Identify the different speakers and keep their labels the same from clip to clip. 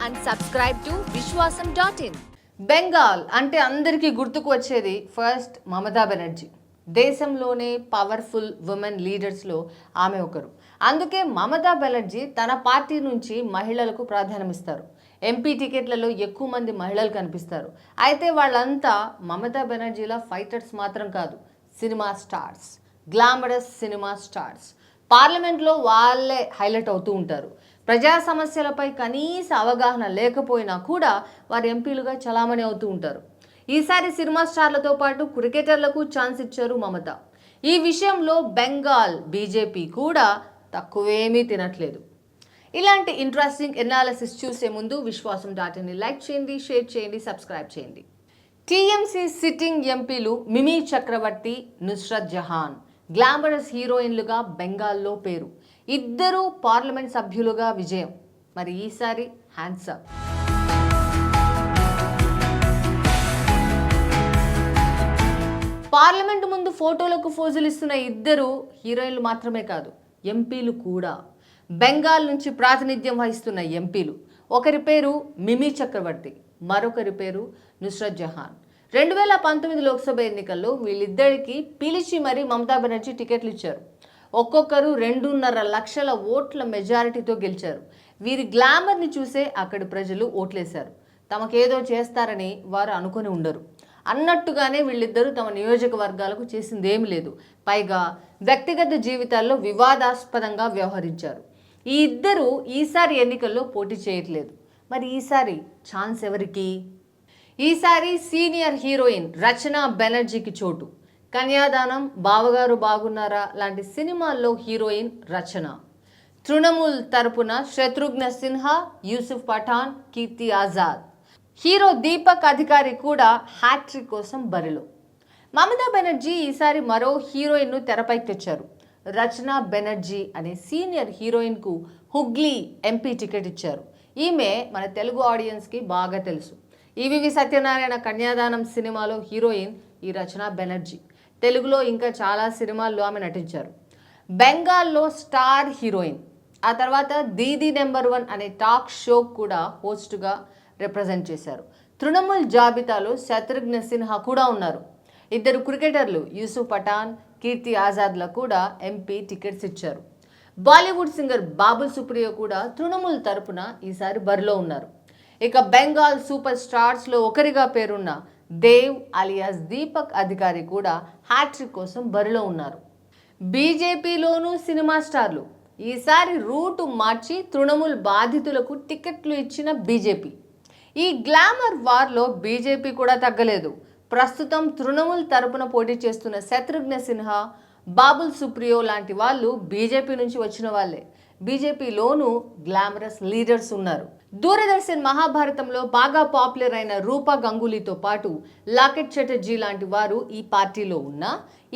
Speaker 1: and subscribe to Vishwasam.in.
Speaker 2: Bengal అంటే అందరికీ గుర్తుకు వచ్చేది ఫస్ట్ మమతా బెనర్జీ. దేశంలోనే పవర్ఫుల్ ఉమెన్ లీడర్స్లో ఆమె ఒకరు. అందుకే మమతా బెనర్జీ తన పార్టీ నుంచి మహిళలకు ప్రాధాన్యమిస్తారు. ఎంపీ టికెట్లలో ఎక్కువ మంది మహిళలు కనిపిస్తారు. అయితే వాళ్ళంతా మమతా బెనర్జీల ఫైటర్స్ మాత్రం కాదు, cinema stars, glamorous cinema stars. పార్లమెంట్లో వాళ్ళే హైలైట్ అవుతూ ఉంటారు. ప్రజా సమస్యలపై కనీస అవగాహన లేకపోయినా కూడా వారు ఎంపీలుగా చలామణి అవుతూ ఉంటారు. ఈసారి సినిమా స్టార్లతో పాటు క్రికెటర్లకు ఛాన్స్ ఇచ్చారు మమత. ఈ విషయంలో బెంగాల్ బీజేపీ కూడా తక్కువేమీ తినట్లేదు. ఇలాంటి ఇంట్రెస్టింగ్ ఎనాలిసిస్ చూసే ముందు విశ్వాసం.in లైక్ చేయండి, షేర్ చేయండి, సబ్స్క్రైబ్ చేయండి. టీఎంసీ సిట్టింగ్ ఎంపీలు మిమీ చక్రవర్తి, నుస్రత్ జహాన్ గ్లామరస్ హీరోయిన్లుగా బెంగాల్లో పేరు. ఇద్దరూ పార్లమెంట్ సభ్యులుగా విజయం. మరి ఈసారి హ్యాండ్స్ అప్. పార్లమెంటు ముందు ఫోటోలకు ఫోజులు ఇస్తున్న ఇద్దరు హీరోయిన్లు మాత్రమే కాదు, ఎంపీలు కూడా. బెంగాల్ నుంచి ప్రాతినిధ్యం వహిస్తున్న ఎంపీలు. ఒకరి పేరు మిమీ చక్రవర్తి, మరొకరి పేరు నుస్రత్ జహాన్. 2019 లోక్సభ ఎన్నికల్లో వీళ్ళిద్దరికి పిలిచి మరీ మమతా బెనర్జీ టికెట్లు ఇచ్చారు. ఒక్కొక్కరు 2.5 లక్షల ఓట్ల మెజారిటీతో గెలిచారు. వీరి గ్లామర్ని చూసే అక్కడి ప్రజలు ఓట్లేశారు. తమకేదో చేస్తారని వారు అనుకుని ఉండరు. అన్నట్టుగానే వీళ్ళిద్దరూ తమ నియోజకవర్గాలకు చేసిందేమీ లేదు. పైగా వ్యక్తిగత జీవితాల్లో వివాదాస్పదంగా వ్యవహరించారు. ఈ ఇద్దరు ఈసారి ఎన్నికల్లో పోటీ చేయట్లేదు. మరి ఈసారి ఛాన్స్ ఎవరికి? ఈసారి సీనియర్ హీరోయిన్ రచనా బెనర్జీకి చోటు. కన్యాదానం, బావగారు బాగున్నారా లాంటి సినిమాల్లో హీరోయిన్ రచన. తృణమూల్ తరపున శత్రుఘ్న సిన్హా, యూసుఫ్ పఠాన్, కీర్తి ఆజాద్. హీరో దీపక్ అధికారి కూడా హ్యాట్రిక్ కోసం బరిలో. మమతా బెనర్జీ ఈసారి మరో హీరోయిన్ను తెరపైకి తెచ్చారు. రచనా బెనర్జీ అనే సీనియర్ హీరోయిన్కు హుగ్లీ ఎంపీ టికెట్ ఇచ్చారు. ఈమె మన తెలుగు ఆడియన్స్కి బాగా తెలుసు. ఈవీవి సత్యనారాయణ కన్యాదానం సినిమాలో హీరోయిన్ ఈ రచనా బెనర్జీ. తెలుగులో ఇంకా చాలా సినిమాల్లో ఆమె నటించారు. బెంగాల్లో స్టార్ హీరోయిన్. ఆ తర్వాత దీదీ నెంబర్ 1 అనే టాక్ షో కూడా హోస్ట్గా రిప్రజెంట్ చేశారు. తృణమూల్ జాబితాలో శత్రుఘ్న సిన్హా కూడా ఉన్నారు. ఇద్దరు క్రికెటర్లు యూసుఫ్ పఠాన్, కీర్తి ఆజాద్లకు కూడా ఎంపీ టికెట్స్ ఇచ్చారు. బాలీవుడ్ సింగర్ బాబుల్ సుప్రియో కూడా తృణమూల్ తరపున ఈసారి బరిలో ఉన్నారు. ఇక బెంగాల్ సూపర్ స్టార్స్లో ఒకరిగా పేరున్న దేవ్ అలియాస్ దీపక్ అధికారి కూడా హ్యాట్రిక్ కోసం బరిలో ఉన్నారు. బీజేపీలోనూ సినిమా స్టార్లు. ఈసారి రూటు మార్చి తృణమూల్ బాధితులకు టికెట్లు ఇచ్చిన బీజేపీ. ఈ గ్లామర్ వార్లో బీజేపీ కూడా తగ్గలేదు. ప్రస్తుతం తృణమూల్ తరపున పోటీ చేస్తున్న శత్రుఘ్న సిన్హా, బాబుల్ సుప్రియో లాంటి వాళ్ళు బీజేపీ నుంచి వచ్చిన వాళ్ళే. బీజేపీలోనూ గ్లామరస్ లీడర్స్ ఉన్నారు. దూరదర్శన్ మహాభారతంలో బాగా పాపులర్ అయిన రూపా గంగూలీతో పాటు లాకెట్ చటర్జీ లాంటి వారు ఈ పార్టీలో ఉన్నా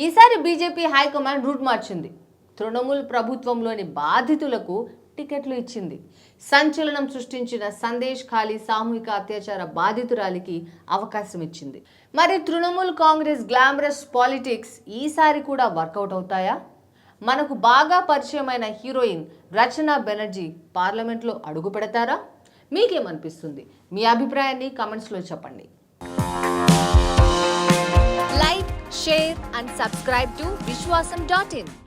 Speaker 2: ఈసారి బీజేపీ హైకమాండ్ రూట్ మార్చింది. తృణమూల్ ప్రభుత్వంలోని బాధితులకు టికెట్లు ఇచ్చింది. సంచలనం సృష్టించిన సందేశ్ ఖాళీ సామూహిక అత్యాచార బాధితురాలికి అవకాశం ఇచ్చింది. మరి తృణమూల్ కాంగ్రెస్ గ్లామరస్ పాలిటిక్స్ ఈసారి కూడా వర్కౌట్ అవుతాయా? మనకు బాగా పరిచయమైన హీరోయిన్ రచనా బెనర్జీ పార్లమెంట్లో అడుగు పెడతారా? మీకేమనిపిస్తుంది? మీ అభిప్రాయాన్ని కామెంట్స్లో చెప్పండి.
Speaker 1: Like, share and subscribe to Vishwasam.in.